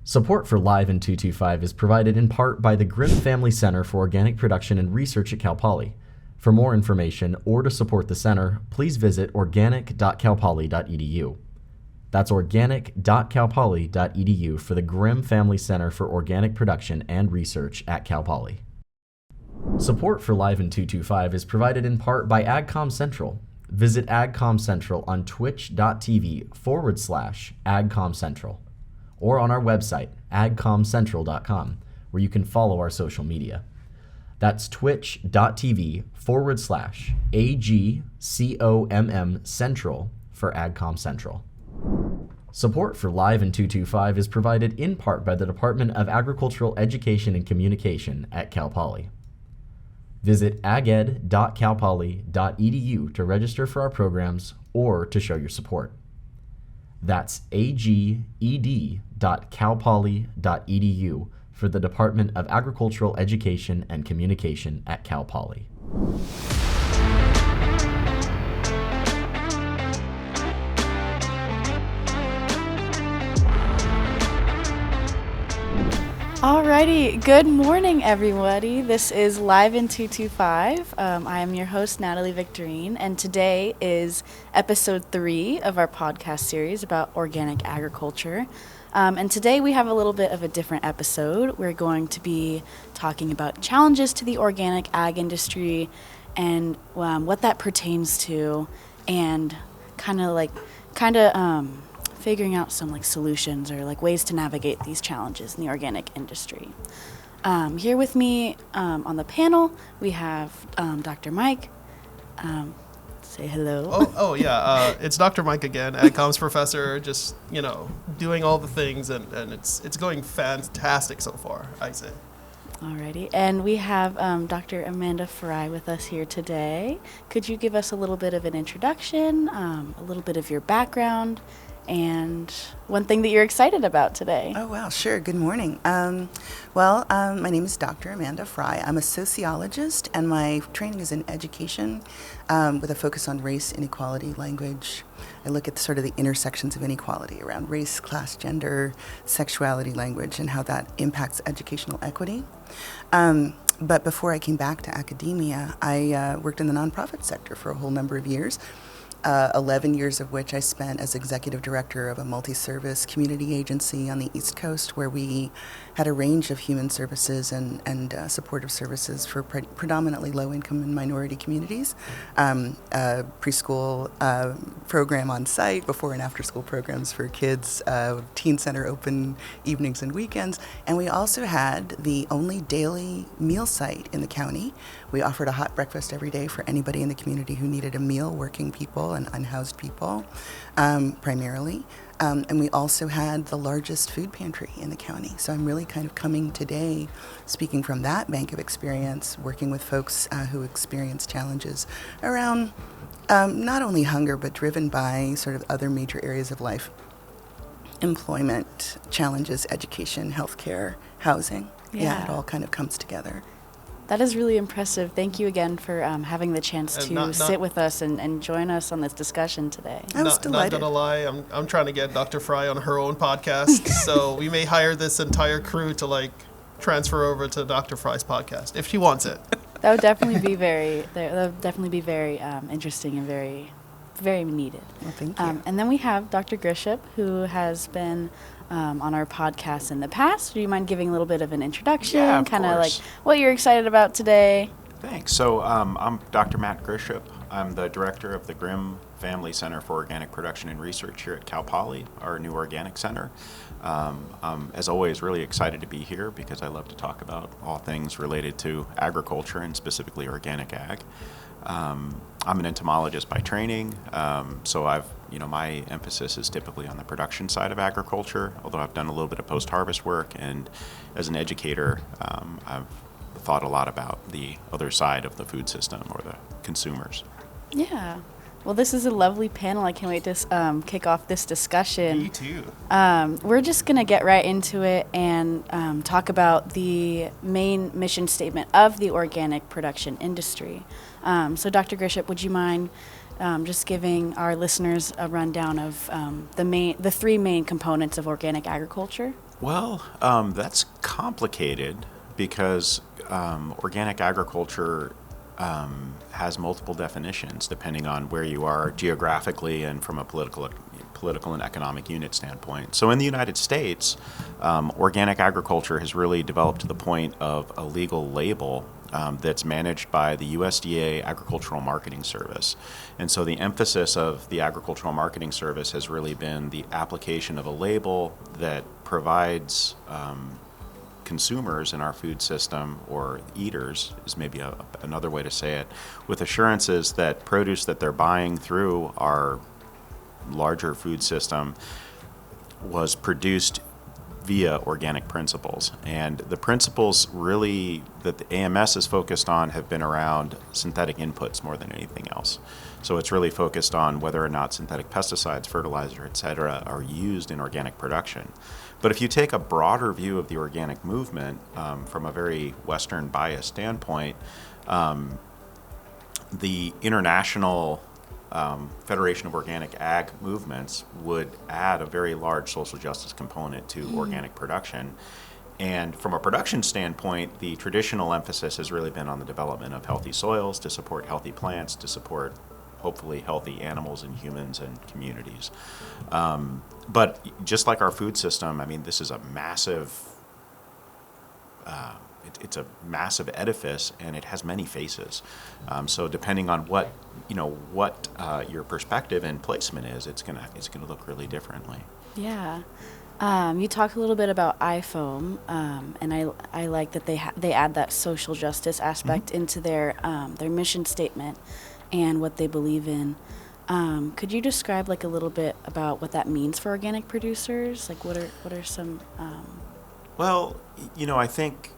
Support for Live in 225 is provided in part by the Grimm Family Center for Organic Production and Research at Cal Poly. For more information or to support the center, please visit organic.calpoly.edu. That's organic.calpoly.edu for the Grimm Family Center for Organic Production and Research at Cal Poly. Support for Live in 225 is provided in part by AgCom Central. Visit AgCom Central on twitch.tv/AgCom Central or on our website, agcomcentral.com, where you can follow our social media. That's twitch.tv/AGCOMM Central for AgCom Central. Support for Live in 225 is provided in part by the Department of Agricultural Education and Communication at Cal Poly. Visit aged.calpoly.edu to register for our programs or to show your support. That's aged.calpoly.edu for the Department of Agricultural Education and Communication at Cal Poly. Alrighty, good morning everybody. This is Live in 225. I am your host, Natalie Victorine, and today is episode 3 of our podcast series about organic agriculture. And today we have a little bit of a different episode. We're going to be talking about challenges to the organic ag industry and what that pertains to, and kind of figuring out some solutions or ways to navigate these challenges in the organic industry. Here with me on the panel, we have Dr. Mike. Say hello. Yeah. It's Dr. Mike again, AgCom's professor, just, doing all the things, and it's going fantastic so far, I say. Alrighty, and we have Dr. Amanda Frye with us here today. Could you give us a little bit of an introduction, a little bit of your background, and one thing that you're excited about today? Oh, wow, sure. Good morning. My name is Dr. Amanda Frye. I'm a sociologist, and my training is in education with a focus on race, inequality, language. I look at sort of the intersections of inequality around race, class, gender, sexuality, language, and how that impacts educational equity. But before I came back to academia, I worked in the nonprofit sector for a whole number of years. 11 years of which I spent as executive director of a multi-service community agency on the East Coast, where we had a range of human services and supportive services for predominantly low-income and minority communities. Preschool program on site, before and after school programs for kids, teen center open evenings and weekends, and we also had the only daily meal site in the county. We offered a hot breakfast every day for anybody in the community who needed a meal, working people and unhoused people, primarily. And we also had the largest food pantry in the county. So I'm really kind of coming today, speaking from that bank of experience, working with folks who experience challenges around not only hunger, but driven by sort of other major areas of life: employment challenges, education, healthcare, housing. Yeah, it all kind of comes together. That is really impressive. Thank you again for having the chance to sit with us and join us on this discussion today. I was delighted. Not gonna lie, I'm trying to get Dr. Frye on her own podcast, so we may hire this entire crew to transfer over to Dr. Frye's podcast if she wants it. That would definitely be very interesting and very, very needed. Well, thank you. And then we have Dr. Grieshop, who has been on our podcast in the past. Do you mind giving a little bit of an introduction? Yeah, of kind of course. What you're excited about today? Thanks. So I'm Dr. Matt Grieshop. I'm the director of the Grimm Family Center for Organic Production and Research here at Cal Poly, our new organic center. I'm, as always, really excited to be here because I love to talk about all things related to agriculture and specifically organic ag. I'm an entomologist by training, so my emphasis is typically on the production side of agriculture, although I've done a little bit of post-harvest work, and as an educator, I've thought a lot about the other side of the food system or the consumers. Yeah. Well, this is a lovely panel. I can't wait to kick off this discussion. Me too. We're just going to get right into it and talk about the main mission statement of the organic production industry. So Dr. Grieshop, would you mind just giving our listeners a rundown of the three main components of organic agriculture? Well, that's complicated because organic agriculture has multiple definitions depending on where you are geographically and from a political and economic unit standpoint. So in the United States, organic agriculture has really developed to the point of a legal label that's managed by the USDA Agricultural Marketing Service. And so the emphasis of the Agricultural Marketing Service has really been the application of a label that provides consumers in our food system, or eaters is maybe another way to say it, with assurances that produce that they're buying through our larger food system was produced via organic principles. And the principles really that the AMS is focused on have been around synthetic inputs more than anything else. So it's really focused on whether or not synthetic pesticides, fertilizer, et cetera, are used in organic production. But if you take a broader view of the organic movement from a very Western bias standpoint, the International Federation of Organic Ag Movements would add a very large social justice component to organic production. And from a production standpoint, the traditional emphasis has really been on the development of healthy soils to support healthy plants, to support hopefully healthy animals and humans and communities. But just like our food system, I mean, this is a massive, it's a massive edifice, and it has many faces. So depending on what your perspective and placement is, it's gonna look really differently. Yeah. You talked a little bit about iFoam, and I like that they add that social justice aspect into their mission statement and what they believe in. Could you describe a little bit about what that means for organic producers? What are some? Well, I think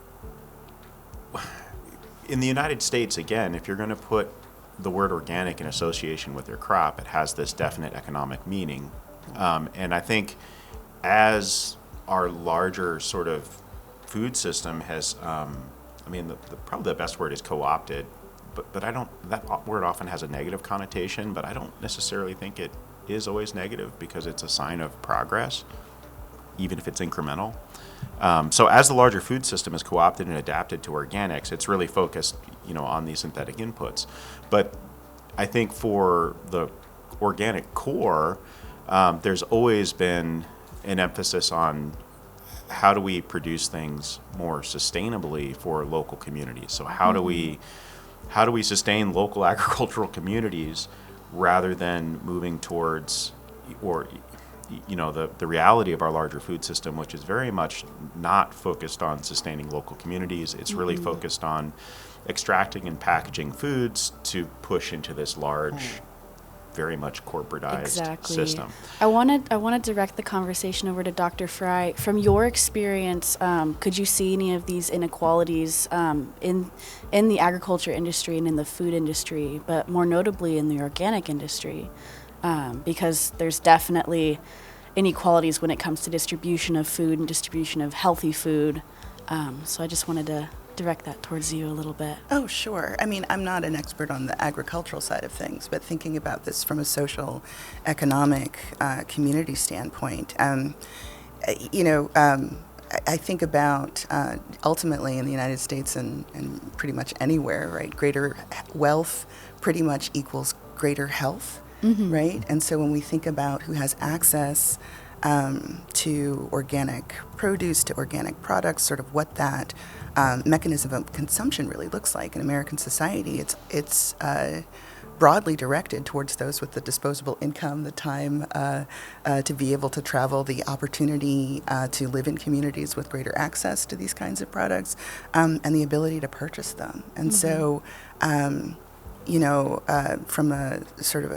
in the United States, again, if you're going to put the word organic in association with your crop, it has this definite economic meaning. And I think as our larger sort of food system has, probably the best word is co-opted, but that word often has a negative connotation, but I don't necessarily think it is always negative because it's a sign of progress, even if it's incremental. So as the larger food system is co-opted and adapted to organics, it's really focused, on these synthetic inputs. But I think for the organic core, there's always been an emphasis on how do we produce things more sustainably for local communities. So how do we sustain local agricultural communities rather than moving towards, or the reality of our larger food system, which is very much not focused on sustaining local communities. It's really focused on extracting and packaging foods to push into this large, very much corporatized system. I want to direct the conversation over to Dr. Frye. From your experience, could you see any of these inequalities in the agriculture industry and in the food industry, but more notably in the organic industry? Because there's definitely inequalities when it comes to distribution of food and distribution of healthy food. So I just wanted to direct that towards you a little bit. Oh, sure. I mean, I'm not an expert on the agricultural side of things, but thinking about this from a social, economic, community standpoint, I think about ultimately in the United States and pretty much anywhere, right? Greater wealth pretty much equals greater health, right? And so when we think about who has access to organic produce, to organic products, sort of what that mechanism of consumption really looks like in American society, it's broadly directed towards those with the disposable income, the time to be able to travel, the opportunity to live in communities with greater access to these kinds of products, and the ability to purchase them. And so, from a sort of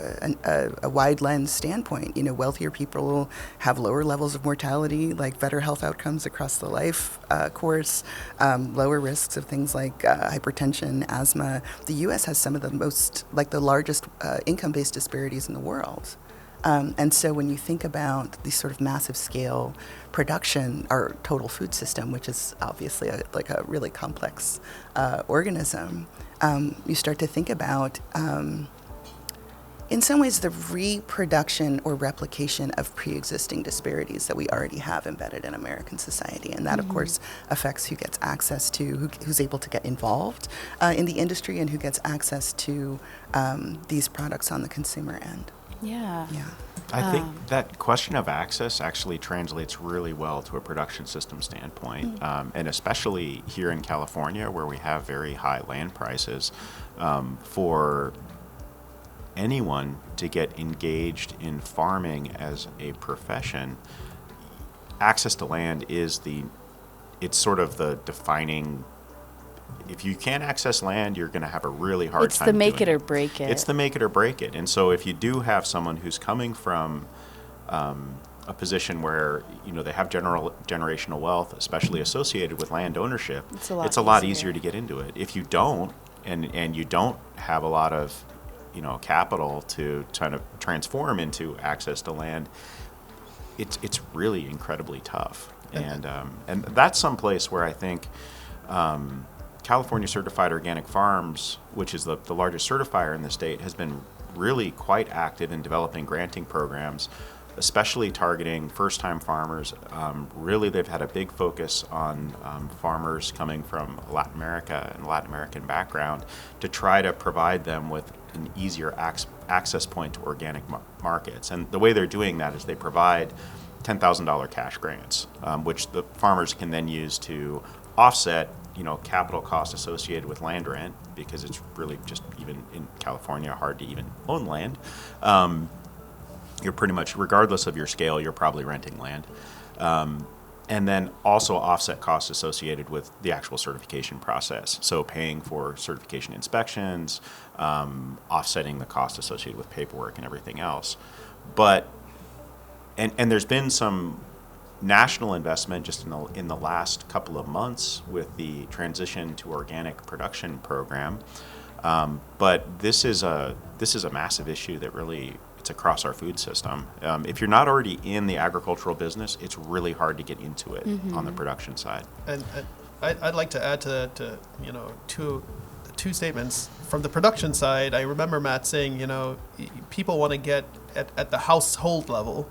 a wide lens standpoint, wealthier people have lower levels of mortality, like better health outcomes across the life course, lower risks of things like hypertension, asthma. The U.S. has some of the most, the largest income-based disparities in the world. And so when you think about these sort of massive scale production, our total food system, which is obviously a really complex organism, you start to think about, in some ways, the reproduction or replication of pre-existing disparities that we already have embedded in American society. And that, of course, affects who gets access to, who's able to get involved in the industry and who gets access to these products on the consumer end. Yeah. Yeah. I think that question of access actually translates really well to a production system standpoint, and especially here in California, where we have very high land prices, for anyone to get engaged in farming as a profession, access to land is it's sort of the defining. If you can't access land, you're going to have a really hard time. It's the make doing it or break it. It's the make it or break it. And so if you do have someone who's coming from a position where, you know, they have generational wealth, especially associated with land ownership, it's a lot easier to get into it. If you don't, and you don't have a lot of, you know, capital to kind of transform into access to land, it's really incredibly tough. And that's someplace where I think California Certified Organic Farms, which is the largest certifier in the state, has been really quite active in developing granting programs, especially targeting first-time farmers. Really, they've had a big focus on farmers coming from Latin America and Latin American background to try to provide them with an easier access point to organic markets. And the way they're doing that is they provide $10,000 cash grants, which the farmers can then use to offset, you know, capital costs associated with land rent, because it's really just, even in California, hard to even own land. You're pretty much, regardless of your scale, you're probably renting land. And then also offset costs associated with the actual certification process. So paying for certification inspections, offsetting the cost associated with paperwork and everything else. But, and there's been some national investment just in the last couple of months with the transition to organic production program, but this is a massive issue that really, it's across our food system. If you're not already in the agricultural business, it's really hard to get into it on the production side. And I'd like to add to that, you know, two statements. From the production side, I remember Matt saying, you know, people want to get at the household level.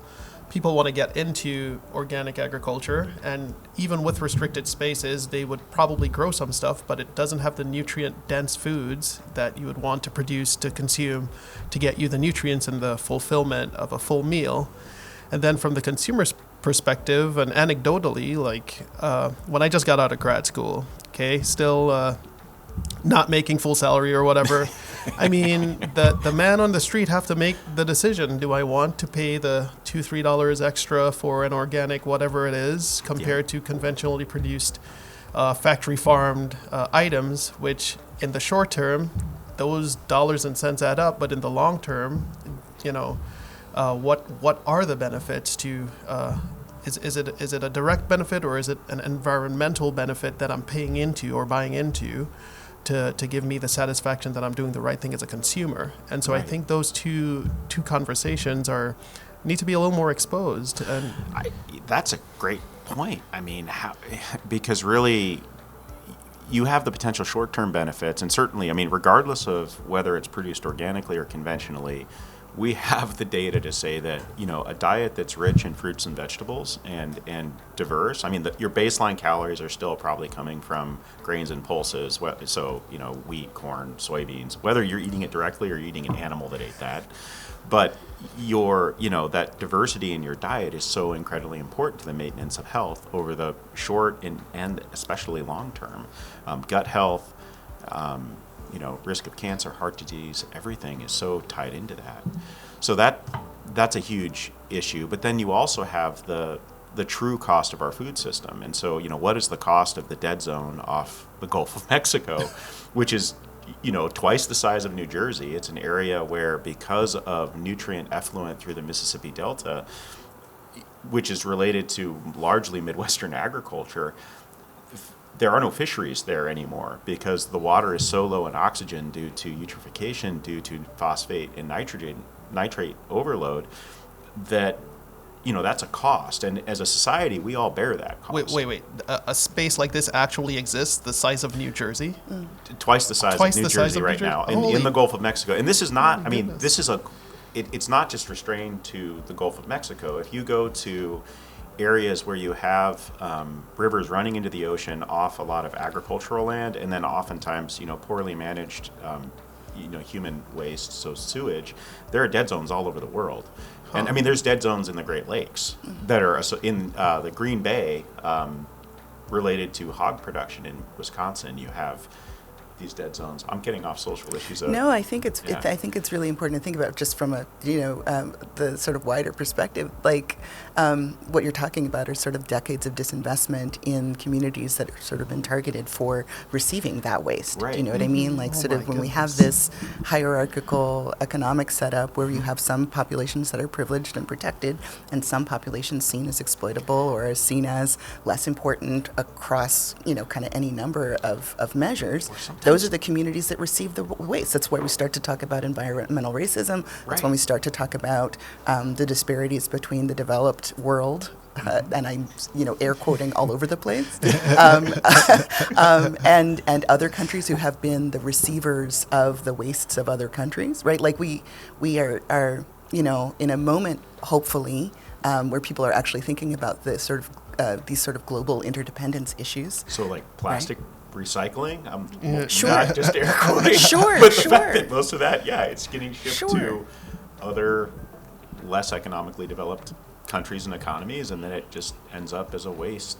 People want to get into organic agriculture, and even with restricted spaces, they would probably grow some stuff, but it doesn't have the nutrient-dense foods that you would want to produce to consume to get you the nutrients and the fulfillment of a full meal. And then from the consumer's perspective, and anecdotally, like when I just got out of grad school, okay, still not making full salary or whatever, I mean, the man on the street have to make the decision. Do I want to pay the $2-3 extra for an organic whatever it is compared to conventionally produced factory farmed items, which in the short term, those dollars and cents add up, but in the long term, you know, what are the benefits to is it a direct benefit, or is it an environmental benefit that I'm paying into or buying into to give me the satisfaction that I'm doing the right thing as a consumer? And so I think those two conversations need to be a little more exposed. And that's a great point. I mean, because really, you have the potential short-term benefits, and certainly, I mean, regardless of whether it's produced organically or conventionally, we have the data to say that, you know, a diet that's rich in fruits and vegetables and diverse, I mean, your baseline calories are still probably coming from grains and pulses, so, you know, wheat, corn, soybeans, whether you're eating it directly or you're eating an animal that ate that. But that diversity in your diet is so incredibly important to the maintenance of health over the short and especially long term. Gut health, risk of cancer, heart disease, everything is so tied into that. So that's a huge issue. But then you also have the true cost of our food system. And so, what is the cost of the dead zone off the Gulf of Mexico, which is, twice the size of New Jersey. It's an area where, because of nutrient effluent through the Mississippi Delta, which is related to largely Midwestern agriculture, there are no fisheries there anymore because the water is so low in oxygen due to eutrophication, due to phosphate and nitrate overload, that that's a cost. And as a society, we all bear that cost. Wait. A space like this actually exists, the size of New Jersey? Twice the size of New Jersey right now, in the Gulf of Mexico. And this is not, this is it's not just restrained to the Gulf of Mexico. If you go to areas where you have rivers running into the ocean off a lot of agricultural land, and then oftentimes, poorly managed, human waste, so sewage, there are dead zones all over the world. And I mean, there's dead zones in the Great Lakes that are in the Green Bay related to hog production in Wisconsin. You have these dead zones. I'm getting off social issues. No, I think I think it's really important to think about just from a the sort of wider perspective. Like what you're talking about are sort of decades of disinvestment in communities that have sort of been targeted for receiving that waste. Right. Do you know what I mean? Like sort of when we have this hierarchical economic setup where you have some populations that are privileged and protected, and some populations seen as exploitable or as seen as less important across kind of any number of measures. Those are the communities that receive the waste. That's where we start to talk about environmental racism. That's when we start to talk about the disparities between the developed world, and I'm air quoting all over the place, and other countries who have been the receivers of the wastes of other countries, right? Like we are in a moment, hopefully, where people are actually thinking about the sort of these sort of global interdependence issues. So like plastic. Right? Recycling, Sure. not just air quoting. Sure, but the sure. fact that most of that, it's getting shipped Sure. to other less economically developed countries and economies, and then it just ends up as a waste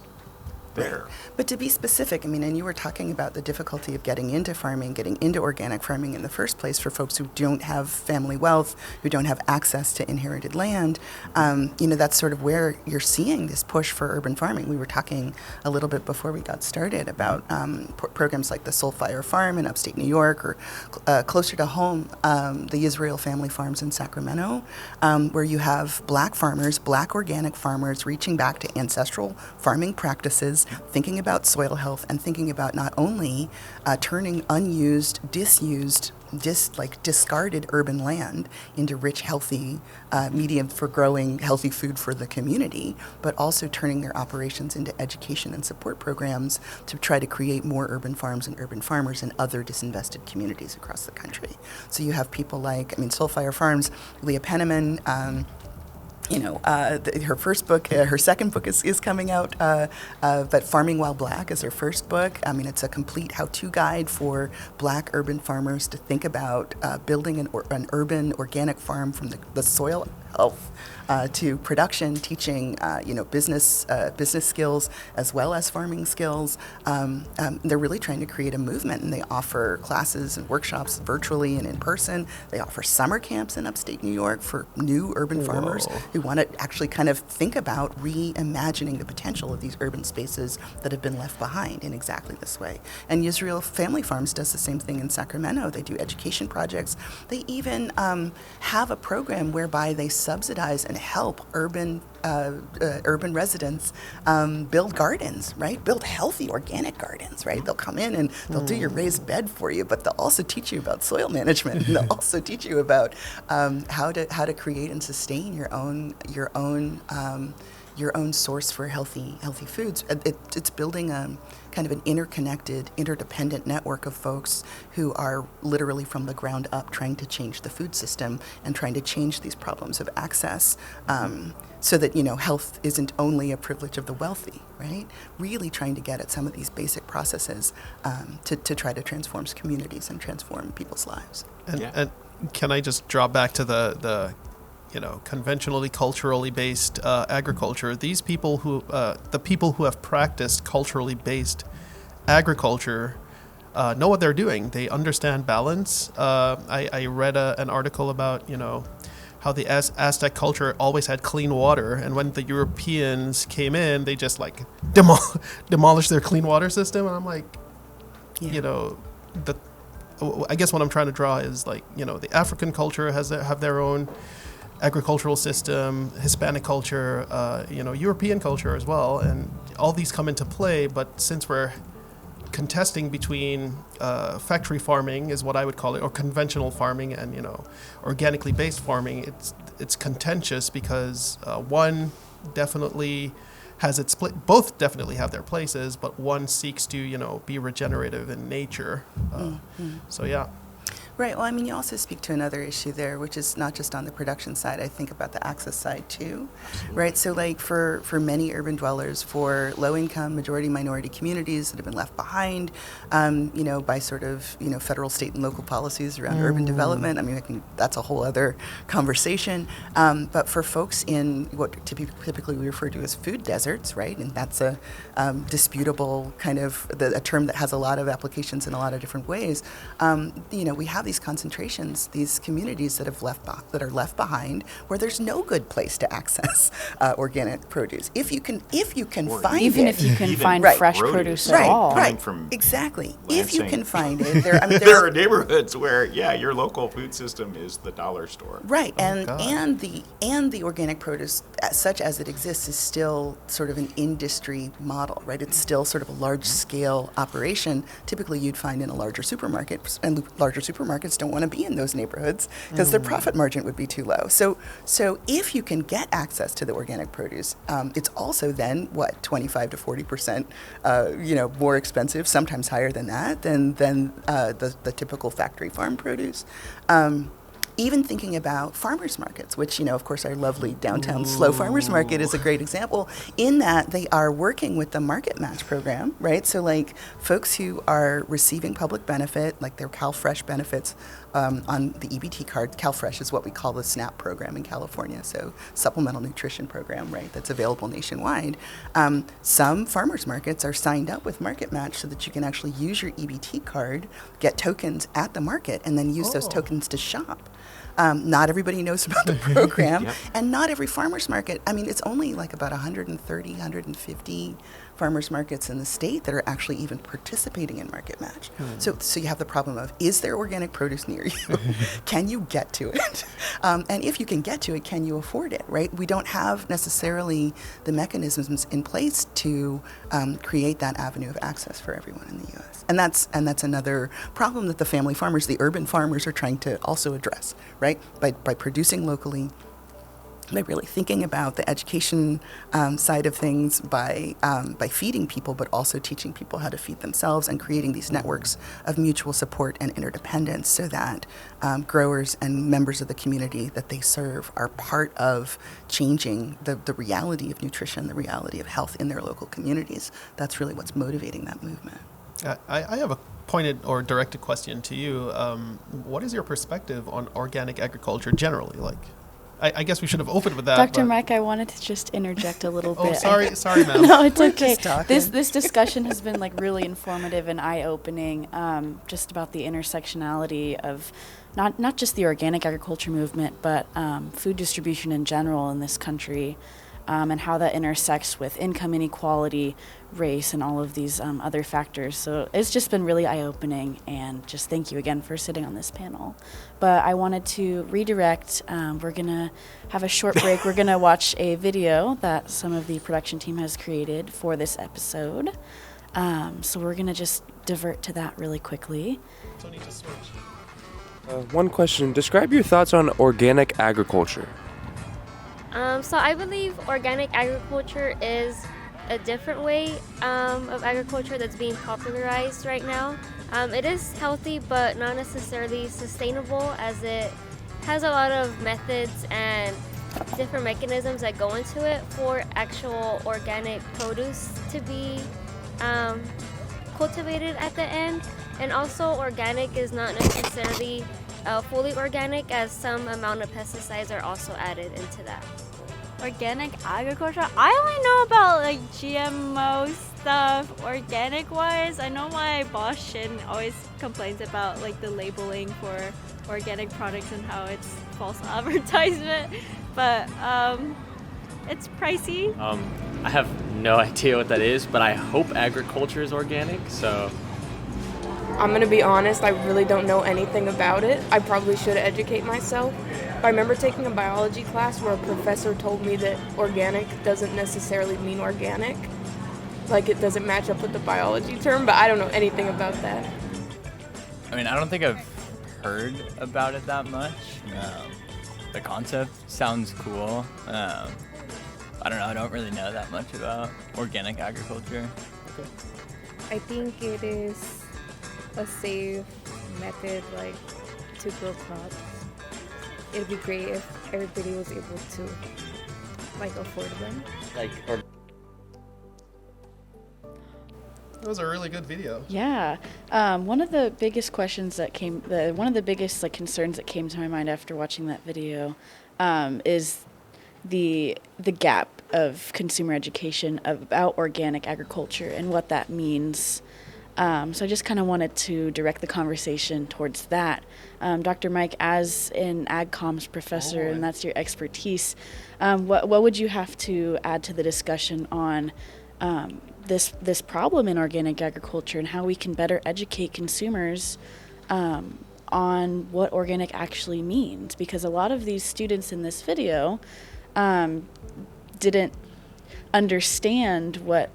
there. But to be specific, I mean, and you were talking about the difficulty of getting into farming, getting into organic farming in the first place for folks who don't have family wealth, who don't have access to inherited land. That's sort of where you're seeing this push for urban farming. We were talking a little bit before we got started about programs like the Soul Fire Farm in upstate New York, or closer to home, the Israel Family Farms in Sacramento, where you have black farmers, black organic farmers reaching back to ancestral farming practices, thinking about soil health, and thinking about not only turning unused, discarded urban land into rich, healthy medium for growing healthy food for the community, but also turning their operations into education and support programs to try to create more urban farms and urban farmers in other disinvested communities across the country. So you have people like, Soul Fire Farms, Leah Penniman, her first book, her second book is coming out, but Farming While Black is her first book. It's a complete how-to guide for black urban farmers to think about building an urban organic farm from the soil health to production, teaching business skills as well as farming skills. They're really trying to create a movement, and they offer classes and workshops virtually and in person. They offer summer camps in upstate New York for new urban farmers who want to actually kind of think about reimagining the potential of these urban spaces that have been left behind in exactly this way. And Israel Family Farms does the same thing in Sacramento. They do education projects. They even have a program whereby they subsidize and help urban residents build gardens, right? Build healthy organic gardens, right? They'll come in and they'll do your raised bed for you, but they'll also teach you about soil management, and they'll also teach you about how to create and sustain your own source for healthy foods. It's building a kind of an interconnected, interdependent network of folks who are literally from the ground up trying to change the food system and trying to change these problems of access, so that health isn't only a privilege of the wealthy, right? Really trying to get at some of these basic processes to try to transform communities and transform people's lives. And can I just draw back to the conventionally, culturally based agriculture? These people the people who have practiced culturally based agriculture know what they're doing. They understand balance. I read an article about, how the Aztec culture always had clean water, and when the Europeans came in, they just demolished their clean water system. And I'm like, I guess what I'm trying to draw is the African culture have their own agricultural system, Hispanic culture, European culture as well, and all these come into play. But since we're contesting between factory farming, is what I would call it, or conventional farming, and organically based farming, it's contentious because one definitely has its both definitely have their places, but one seeks to be regenerative in nature. So yeah. Right. Well, I mean, you also speak to another issue there, which is not just on the production side. I think about the access side too, right? So, like for many urban dwellers, for low-income, majority-minority communities that have been left behind, by sort of federal, state, and local policies around urban development. I mean, that's a whole other conversation. But for folks in what typically we refer to as food deserts, right? And that's a disputable kind of a term that has a lot of applications in a lot of different ways. We have these concentrations, these communities that are left behind, where there's no good place to access organic produce. If you can find it, even if you can find right, fresh produce at all. Right, from exactly. If Lansing. you can find it, there there are neighborhoods where, your local food system is the dollar store. Right, God. and the organic produce, such as it exists, is still sort of an industry model, right? It's still sort of a large-scale operation. Typically, you'd find in a larger supermarket, and larger supermarkets don't want to be in those neighborhoods because their profit margin would be too low. So if you can get access to the organic produce, it's also then 25 to 40%, more expensive, sometimes higher than that, than the typical factory farm produce. Even thinking about farmers markets, which, of course, our lovely downtown Slow Farmers Market is a great example, in that they are working with the Market Match program, right? So, like, folks who are receiving public benefit, like their CalFresh benefits on the EBT card. CalFresh is what we call the SNAP program in California, so Supplemental Nutrition Program, right, that's available nationwide. Some farmers markets are signed up with Market Match so that you can actually use your EBT card, get tokens at the market, and then use those tokens to shop. Not everybody knows about the program, and not every farmers market. I mean, it's only like about 130, 150 farmers markets in the state that are actually even participating in Market Match. So you have the problem of, is there organic produce near you? Can you get to it? And if you can get to it, can you afford it, right? We don't have necessarily the mechanisms in place to create that avenue of access for everyone in the U.S. And that's another problem that the family farmers, the urban farmers, are trying to also address, right? By producing locally, by really thinking about the education side of things, by feeding people, but also teaching people how to feed themselves, and creating these networks of mutual support and interdependence, so that growers and members of the community that they serve are part of changing the reality of nutrition, the reality of health in their local communities. That's really what's motivating that movement. I have a pointed or directed question to you. What is your perspective on organic agriculture generally? Like, I guess we should have opened with that. Dr. Mike, I wanted to just interject a little bit. Sorry, ma'am. No, it's We're okay. just talking. This discussion has been like really informative and eye-opening, just about the intersectionality of not just the organic agriculture movement, but food distribution in general in this country, and how that intersects with income inequality, race, and all of these other factors. So it's just been really eye-opening, and just thank you again for sitting on this panel. But I wanted to redirect. We're going to have a short break. We're going to watch a video that some of the production team has created for this episode. So we're going to just divert to that really quickly. One question. Describe your thoughts on organic agriculture. So I believe organic agriculture is a different way of agriculture that's being popularized right now. It is healthy, but not necessarily sustainable, as it has a lot of methods and different mechanisms that go into it for actual organic produce to be cultivated at the end. And also, organic is not necessarily fully organic, as some amount of pesticides are also added into that. Organic agriculture? I only know about like GMO stuff organic wise. I know my boss Shin always complains about like the labeling for organic products and how it's false advertisement, but it's pricey. I have no idea what that is, but I hope agriculture is organic, so. I'm going to be honest, I really don't know anything about it. I probably should educate myself. I remember taking a biology class where a professor told me that organic doesn't necessarily mean organic. Like, it doesn't match up with the biology term, but I don't know anything about that. I mean, I don't think I've heard about it that much. The concept sounds cool. I don't know, I don't really know that much about organic agriculture. Okay. I think it is a safe method, like to grow crops. It'd be great if everybody was able to afford them. That was a really good video. Yeah. One of the biggest questions that one of the biggest concerns that came to my mind after watching that video is the gap of consumer education about organic agriculture and what that means. So I just kind of wanted to direct the conversation towards that. Dr. Mike, as an ag comms professor, and that's your expertise, what would you have to add to the discussion on this problem in organic agriculture and how we can better educate consumers on what organic actually means? Because a lot of these students in this video didn't understand what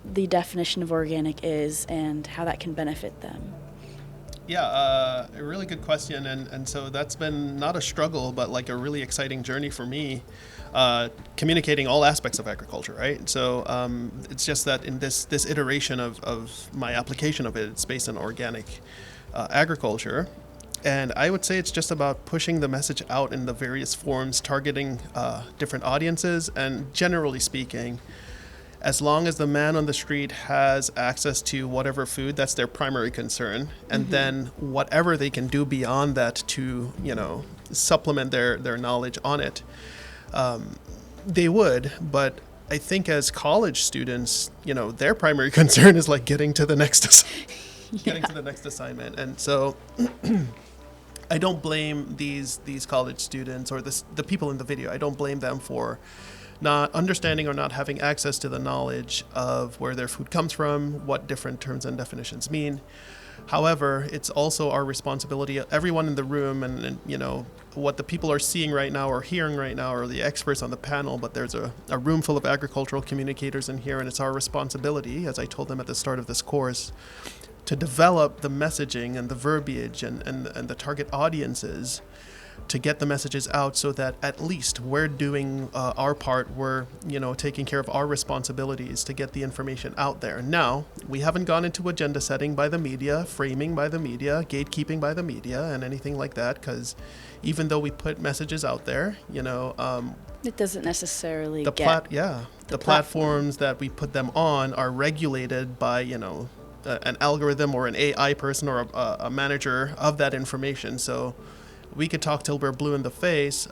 the definition of organic is and how that can benefit them. Yeah, a really good question, and so that's been not a struggle, but like a really exciting journey for me, communicating all aspects of agriculture, right? So it's just that in this iteration of my application of it, it's based on organic agriculture, and I would say it's just about pushing the message out in the various forms, targeting different audiences, and generally speaking, as long as the man on the street has access to whatever food, that's their primary concern. And then whatever they can do beyond that to, supplement their knowledge on it, they would. But I think as college students, their primary concern is getting to the next assignment. And so I don't blame these college students or the people in the video. I don't blame them for not understanding or not having access to the knowledge of where their food comes from, what different terms and definitions mean. However, it's also our responsibility, everyone in the room, and what the people are seeing right now or hearing right now are the experts on the panel, but there's a room full of agricultural communicators in here, and it's our responsibility, as I told them at the start of this course, to develop the messaging and the verbiage and the target audiences to get the messages out so that at least we're doing our part, we're taking care of our responsibilities to get the information out there. Now, we haven't gone into agenda setting by the media, framing by the media, gatekeeping by the media, and anything like that, because even though we put messages out there, it doesn't necessarily the platforms that we put them on are regulated by an algorithm or an AI person or a manager of that information. So we could talk till we're blue in the face.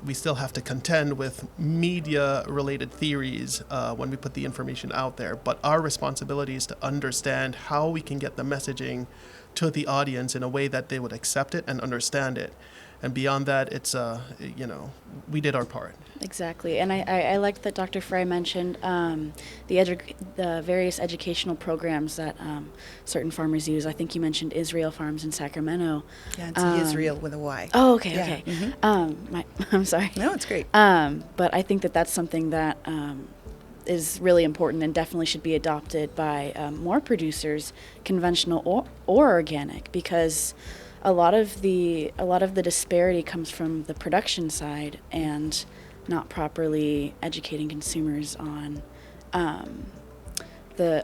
We still have to contend with media-related theories when we put the information out there. But our responsibility is to understand how we can get the messaging to the audience in a way that they would accept it and understand it. And beyond that, it's, we did our part. Exactly. And I liked that Dr. Frye mentioned the various educational programs that certain farmers use. I think you mentioned Israel Farms in Sacramento. Yeah, it's Israel with a Y. Oh, okay, yeah. okay. Mm-hmm. I'm sorry. No, it's great. But I think that that's something that is really important and definitely should be adopted by more producers, conventional or organic, because a lot of the disparity comes from the production side and not properly educating consumers on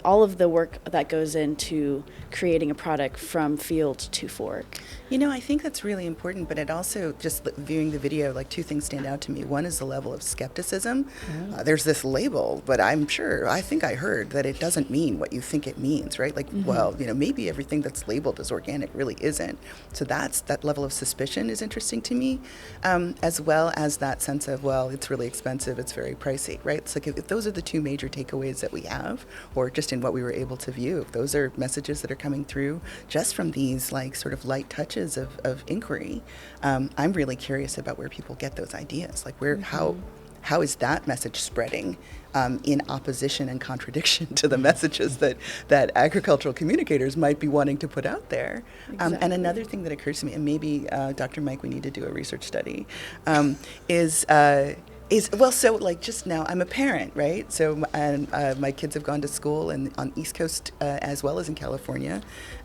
all of the work that goes into creating a product from field to fork. I think that's really important, but it also, just viewing the video, two things stand out to me. One is the level of skepticism. There's this label, but I think I heard that it doesn't mean what you think it means, right? Maybe everything that's labeled as organic really isn't. So that level of suspicion is interesting to me, as well as that sense of, it's really expensive, it's very pricey, right? It's if those are the two major takeaways that we have, or just in what we were able to view, if those are messages that are coming through just from these sort of light touches of inquiry, I'm really curious about where people get those ideas. How is that message spreading in opposition and contradiction to the messages that agricultural communicators might be wanting to put out there? Exactly. And another thing that occurs to me, and maybe Dr. Mike, we need to do a research study, just now, I'm a parent, right? So, my kids have gone to school on East Coast as well as in California.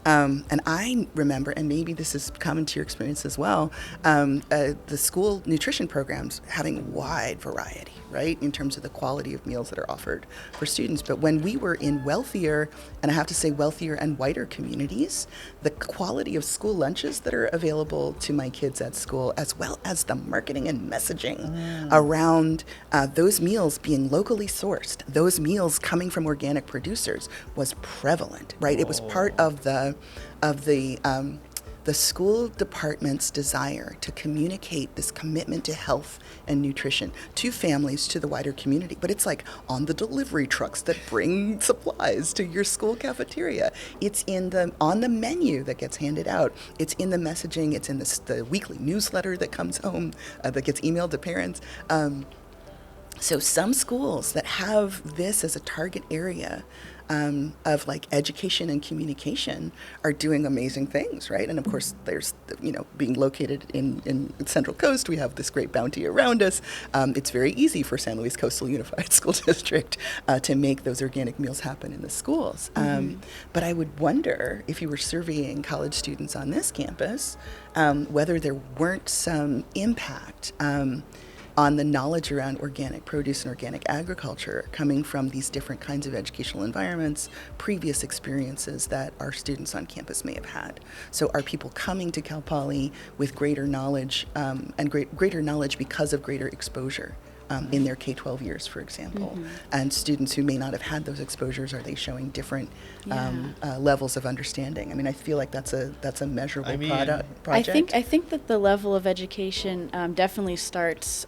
And I remember, and maybe this is common to your experience as well, the school nutrition programs having wide variety, right, in terms of the quality of meals that are offered for students. But when we were in wealthier, and I have to say wealthier and whiter communities, the quality of school lunches that are available to my kids at school, as well as the marketing and messaging around those meals being locally sourced, those meals coming from organic producers, was prevalent, right? It was part of the school department's desire to communicate this commitment to health and nutrition to families, to the wider community. But it's like on the delivery trucks that bring supplies to your school cafeteria. It's on the menu that gets handed out. It's in the messaging. It's in the weekly newsletter that comes home, that gets emailed to parents. So some schools that have this as a target area of like education and communication are doing amazing things, right? And of course, there's, being located in Central Coast, we have this great bounty around us. It's very easy for San Luis Coastal Unified School District to make those organic meals happen in the schools. But I would wonder, if you were surveying college students on this campus, whether there weren't some impact on the knowledge around organic produce and organic agriculture coming from these different kinds of educational environments, previous experiences that our students on campus may have had. So are people coming to Cal Poly with greater knowledge and greater knowledge because of greater exposure in their K-12 years, for example? And students who may not have had those exposures, are they showing different levels of understanding? I mean, I feel like that's a measurable project. I think that the level of education definitely starts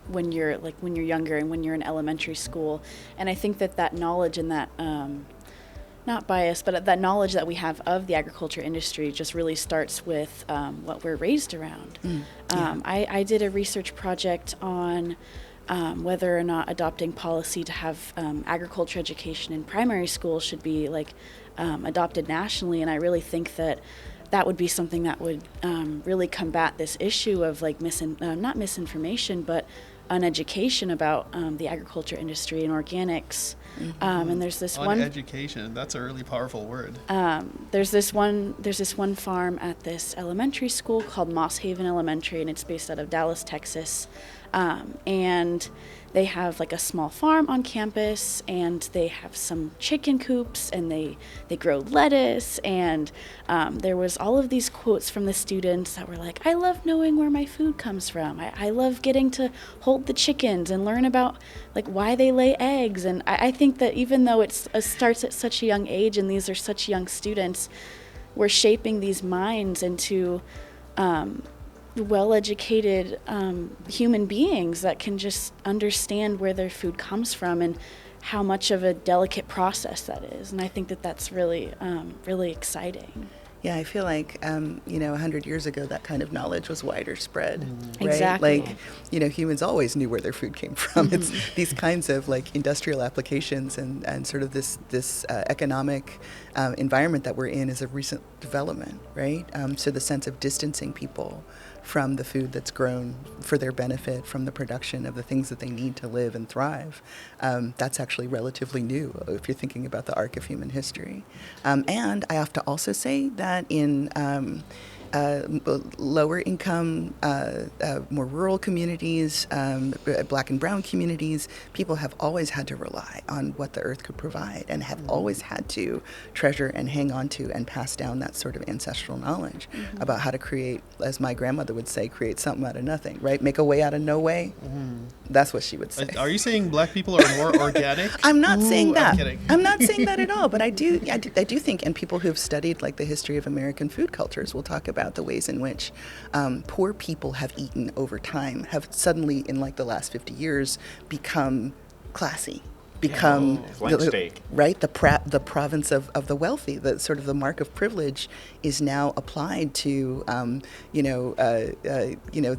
when you're younger and when you're in elementary school. And I think that knowledge and that not bias, but that knowledge that we have of the agriculture industry just really starts with what we're raised around. I did a research project on whether or not adopting policy to have agriculture education in primary school should be adopted nationally, and I really think that would be something that would really combat this issue of not misinformation, but uneducation about the agriculture industry and organics. And there's this education, that's a really powerful word. There's this one farm at this elementary school called Moss Haven Elementary, and it's based out of Dallas, Texas. And they have a small farm on campus, and they have some chicken coops, and they grow lettuce, and there was all of these quotes from the students that were like, I love knowing where my food comes from. I love getting to hold the chickens and learn about why they lay eggs. And I think that even though it starts at such a young age and these are such young students, we're shaping these minds into well-educated human beings that can just understand where their food comes from and how much of a delicate process that is. And I think that's really, really exciting. Yeah, I feel like, 100 years ago, that kind of knowledge was wider spread, right? Exactly. Humans always knew where their food came from. It's these kinds of industrial applications and sort of this economic environment that we're in is a recent development, right? So the sense of distancing people from the food that's grown for their benefit, from the production of the things that they need to live and thrive, that's actually relatively new if you're thinking about the arc of human history. And I have to also say that in lower income, more rural communities, black and brown communities, people have always had to rely on what the earth could provide and have always had to treasure and hang on to and pass down that sort of ancestral knowledge about how to create, as my grandmother would say, create something out of nothing, right? Make a way out of no way. That's what she would say. Are you saying black people are more organic? I'm not saying that. I'm kidding. I'm not saying that at all, but I do think, and people who have studied the history of American food cultures will talk about the ways in which poor people have eaten over time, have suddenly in the last 50 years become classy, become right, the province of the wealthy. The sort of the mark of privilege is now applied to the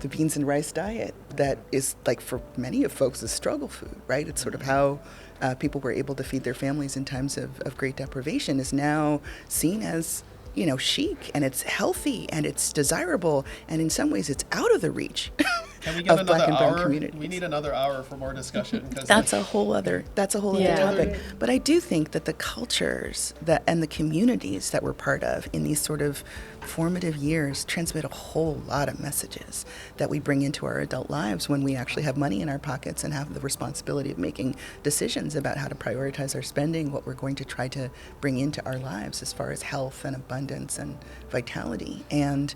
beans and rice diet that is for many of folks a struggle food, right? It's sort of how people were able to feed their families in times of great deprivation is now seen as chic, and it's healthy, and it's desirable, and in some ways it's out of the reach Can we get of Black another and brown hour? communities. We need another hour for more discussion. That's a whole other Yeah. topic. But I do think that the cultures that and the communities that we're part of in these sort of formative years transmit a whole lot of messages that we bring into our adult lives when we actually have money in our pockets and have the responsibility of making decisions about how to prioritize our spending, what we're going to try to bring into our lives as far as health and abundance and vitality. And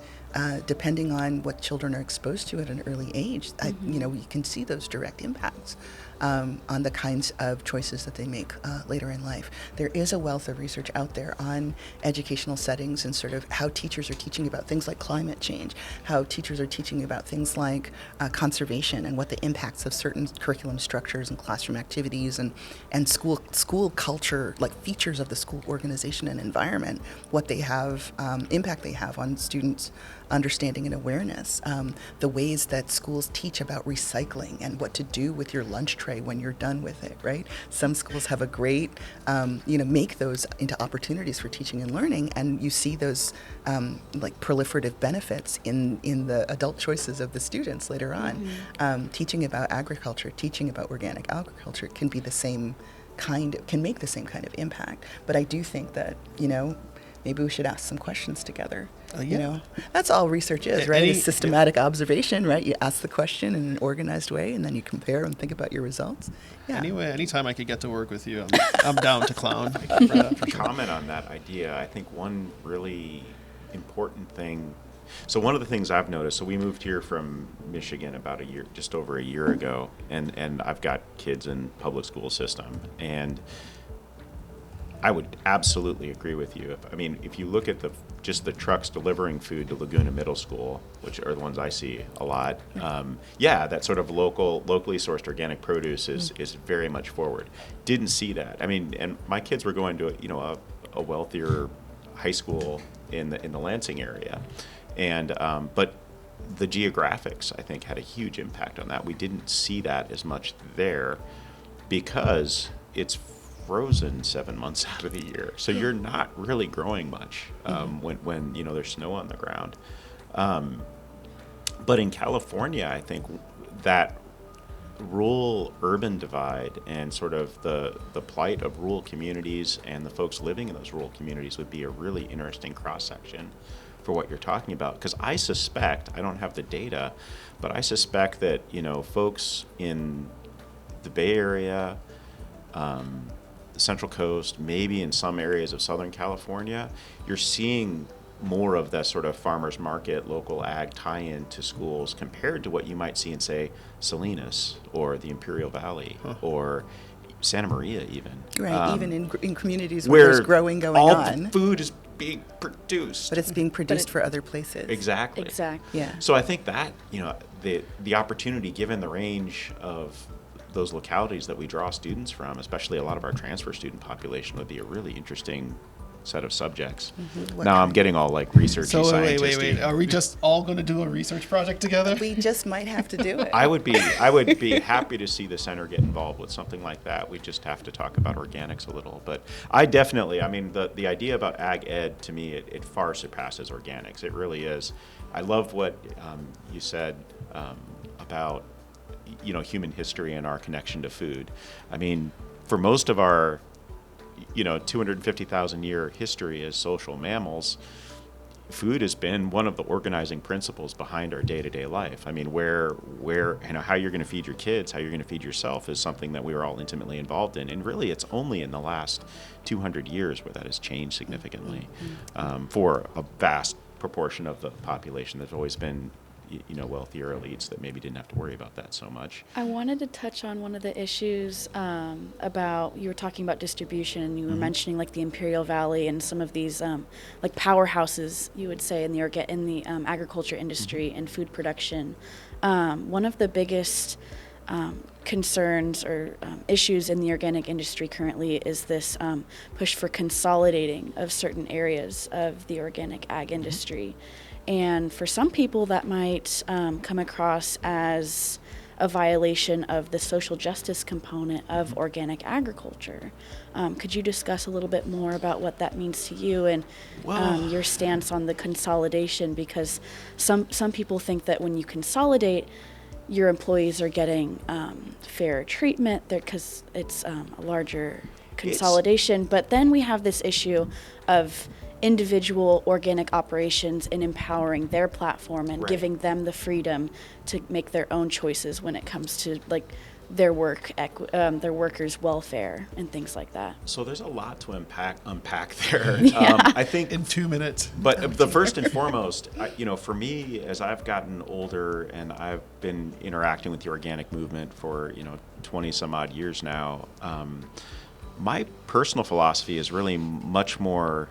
depending on what children are exposed to at an early age, you can see those direct impacts on the kinds of choices that they make later in life. There is a wealth of research out there on educational settings and sort of how teachers are teaching about things like climate change, how teachers are teaching about things like conservation and what the impacts of certain curriculum structures and classroom activities and school culture, like features of the school organization and environment, what they have, impact they have on students' understanding and awareness, the ways that schools teach about recycling and what to do with your lunch tray when you're done with it, right? Some schools have a great, make those into opportunities for teaching and learning, and you see those like proliferative benefits in the adult choices of the students later on. Teaching about agriculture, teaching about organic agriculture can be the same can make the same kind of impact. But I do think that, maybe we should ask some questions together. That's all research is, right? It's systematic observation, right? You ask the question in an organized way, and then you compare and think about your results. Yeah. Anyway, anytime I could get to work with you, I'm down to clown. For sure. Comment on that idea. I think one really important thing. So one of the things I've noticed. So we moved here from Michigan about just over a year ago, and I've got kids in public school system, and I would absolutely agree with you. If you look at just the trucks delivering food to Laguna Middle School, which are the ones I see a lot, that sort of locally sourced organic produce is very much forward. Didn't see that. And my kids were going to a wealthier high school in the Lansing area, and but the geographics, I think, had a huge impact on that. We didn't see that as much there because it's frozen 7 months out of the year, so you're not really growing much when there's snow on the ground. But in California, I think that rural-urban divide and sort of the plight of rural communities and the folks living in those rural communities would be a really interesting cross-section for what you're talking about. Because I suspect, I don't have the data, but I suspect that folks in the Bay Area, the Central Coast, maybe in some areas of Southern California, you're seeing more of that sort of farmers market, local ag tie-in to schools compared to what you might see in, say, Salinas or the Imperial Valley or Santa Maria even. Right, even in communities where there's growing going all on. The food is being produced. But it's being produced for other places. Exactly. Yeah. So I think that, the opportunity, given the range of those localities that we draw students from, especially a lot of our transfer student population, would be a really interesting set of subjects. Now I'm getting all like researchy, so scientisty. wait. Are we just all going to do a research project together? We just might have to do it. I would be happy to see the center get involved with something like that. We just have to talk about organics a little. But I definitely, the idea about ag ed, to me, it far surpasses organics. It really is. I love what you said about human history and our connection to food. For most of our 250,000 year history as social mammals, food has been one of the organizing principles behind our day-to-day life. Where how you're going to feed your kids, how you're going to feed yourself is something that we are all intimately involved in. And really, it's only in the last 200 years where that has changed significantly for a vast proportion of the population. There's always been wealthier elites that maybe didn't have to worry about that so much. I wanted to touch on one of the issues about, you were talking about distribution, and you were mentioning like the Imperial Valley and some of these like powerhouses, you would say, in the agriculture industry and food production. One of the biggest concerns or issues in the organic industry currently is this push for consolidating of certain areas of the organic ag industry. And for some people, that might come across as a violation of the social justice component of organic agriculture. Could you discuss a little bit more about what that means to you and your stance on the consolidation? Because some people think that when you consolidate, your employees are getting fair treatment there because it's a larger consolidation. But then we have this issue of individual organic operations and empowering their platform and giving them the freedom to make their own choices when it comes to like their their workers' welfare and things like that. So there's a lot to unpack there. Yeah. I think in 2 minutes. But the first and foremost, for me, as I've gotten older and I've been interacting with the organic movement for 20 some odd years now, my personal philosophy is really much more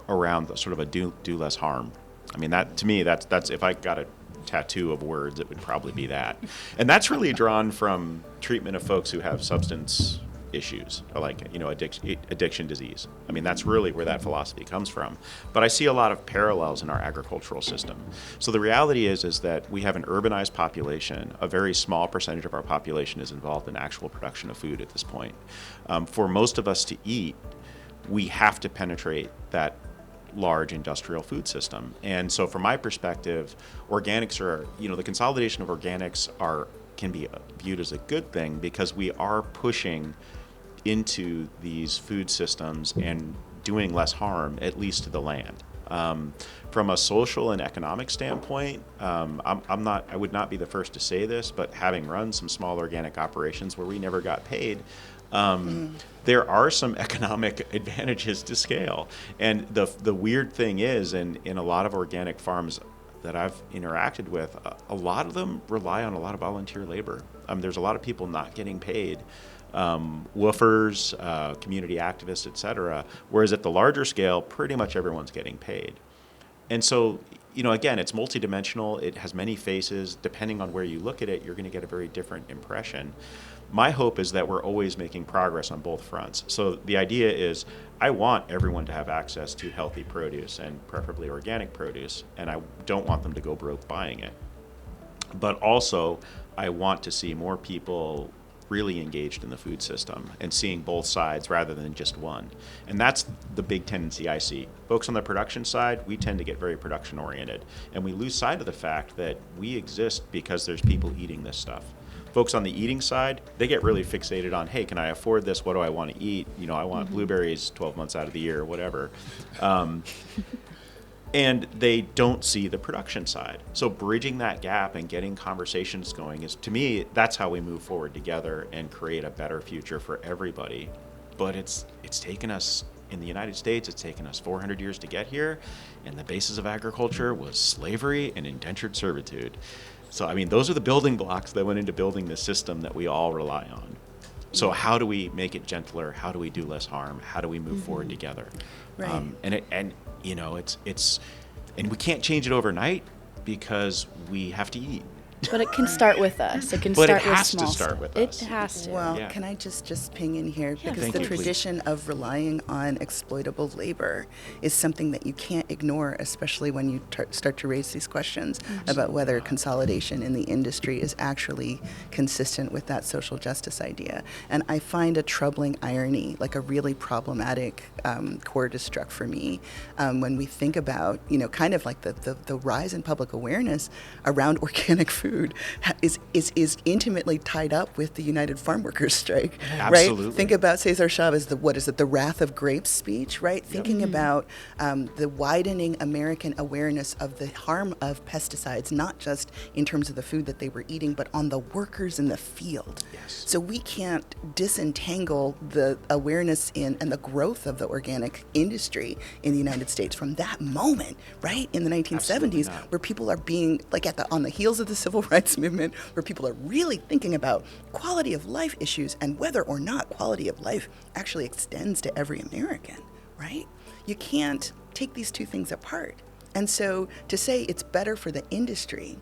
around the sort of a do less harm. I mean, that to me, that's if I got a tattoo of words, it would probably be that. And that's really drawn from treatment of folks who have substance issues, or like addiction disease. I mean, that's really where that philosophy comes from. But I see a lot of parallels in our agricultural system. So the reality is that we have an urbanized population. A very small percentage of our population is involved in actual production of food at this point. For most of us to eat, we have to penetrate that large industrial food system. And so from my perspective, organics are, the consolidation of organics can be viewed as a good thing because we are pushing into these food systems and doing less harm, at least to the land. From a social and economic standpoint, I would not be the first to say this, but having run some small organic operations where we never got paid, there are some economic advantages to scale. And the weird thing is, in a lot of organic farms that I've interacted with, a lot of them rely on a lot of volunteer labor. There's a lot of people not getting paid, woofers, community activists, et cetera, whereas at the larger scale, pretty much everyone's getting paid. And so, again, it's multidimensional. It has many faces. Depending on where you look at it, you're going to get a very different impression. My hope is that we're always making progress on both fronts. So the idea is I want everyone to have access to healthy produce and preferably organic produce, and I don't want them to go broke buying it. But also, I want to see more people really engaged in the food system and seeing both sides rather than just one. And that's the big tendency I see. Folks on the production side, we tend to get very production oriented, and we lose sight of the fact that we exist because there's people eating this stuff. Folks on the eating side, they get really fixated on, hey, can I afford this? What do I want to eat? I want blueberries 12 months out of the year, whatever. And they don't see the production side. So bridging that gap and getting conversations going is, to me, that's how we move forward together and create a better future for everybody. But it's taken us, in the United States, it's taken us 400 years to get here, and the basis of agriculture was slavery and indentured servitude. So, those are the building blocks that went into building the system that we all rely on. So how do we make it gentler? How do we do less harm? How do we move forward together? Right. And we can't change it overnight because we have to eat. But it can start with us. It can But start it with has small to start stuff. with us. It has to. Well, Yeah. can I just ping in here? Yeah, Because Thank the you, please. tradition of relying on exploitable labor is something that you can't ignore, especially when you start to raise these questions about whether consolidation in the industry is actually consistent with that social justice idea. And I find a troubling irony, like a really problematic chord is struck for me when we think about, kind of like the rise in public awareness around organic food is intimately tied up with the United Farm Workers strike, Absolutely. right? Think about Cesar Chavez, the Wrath of Grapes speech, right? Thinking about the widening American awareness of the harm of pesticides, not just in terms of the food that they were eating, but on the workers in the field. Yes. So we can't disentangle the awareness and the growth of the organic industry in the United States from that moment, right? In the 1970s, not. where people are being, like on the heels of the civil rights movement, where people are really thinking about quality of life issues and whether or not quality of life actually extends to every American, right? You can't take these two things apart. And so to say it's better for the industry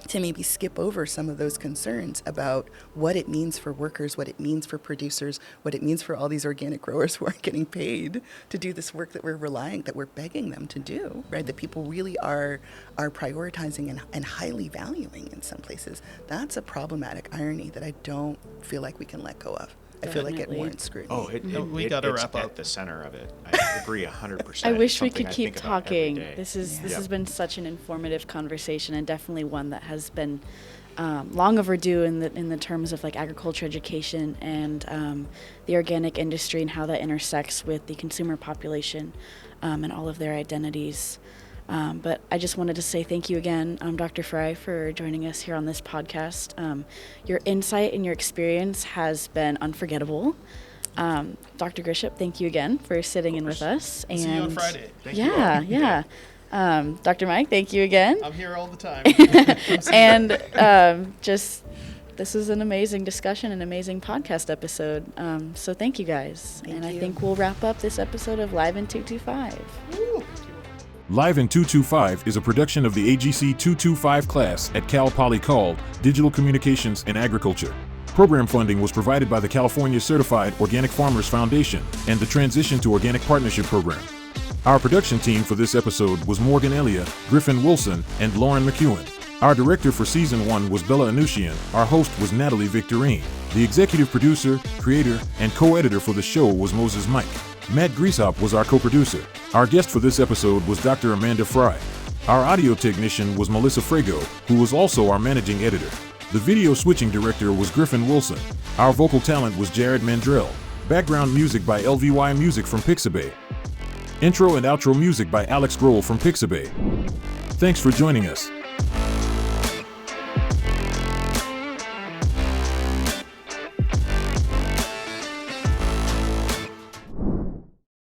to maybe skip over some of those concerns about what it means for workers, what it means for producers, what it means for all these organic growers who aren't getting paid to do this work that we're begging them to do, right? That people really are prioritizing and highly valuing in some places. That's a problematic irony that I don't feel like we can let go of. I feel like it Definitely. warrants scrutiny. Oh, We gotta it's wrap up. at the center of it. I agree 100%. I wish we Something could I keep think about every talking. day. This Yeah. has been such an informative conversation, and definitely one that has been long overdue in the terms of like agriculture education and the organic industry and how that intersects with the consumer population and all of their identities. But I just wanted to say thank you again, Dr. Frye, for joining us here on this podcast. Your insight and your experience has been unforgettable. Dr. Grieshop, thank you again for sitting in with us. And see you on Friday. Thank you. Yeah. Dr. Mike, thank you again. I'm here all the time. And this is an amazing discussion, an amazing podcast episode. So thank you guys. Thank I you. think we'll wrap up this episode of Live in 225. Woo. Live in 225 is a production of the AGC 225 class at Cal Poly called Digital Communications and Agriculture. Program funding was provided by the California Certified Organic Farmers Foundation and the Transition to Organic Partnership Program. Our production team for this episode was Morgan Elia, Griffin Wilson, and Lauren McEwen. Our director for Season 1 was Bella Anushian. Our host was Natalie Victorine. The executive producer, creator, and co-editor for the show was Moses Mike. Matt Grieshop was our co-producer. Our guest for this episode was Dr. Amanda Frye. Our audio technician was Melissa Frago, who was also our managing editor. The video switching director was Griffin Wilson. Our vocal talent was Jared Mandrell. Background music by LVY Music from Pixabay. Intro and outro music by Alex Grohl from Pixabay. Thanks for joining us.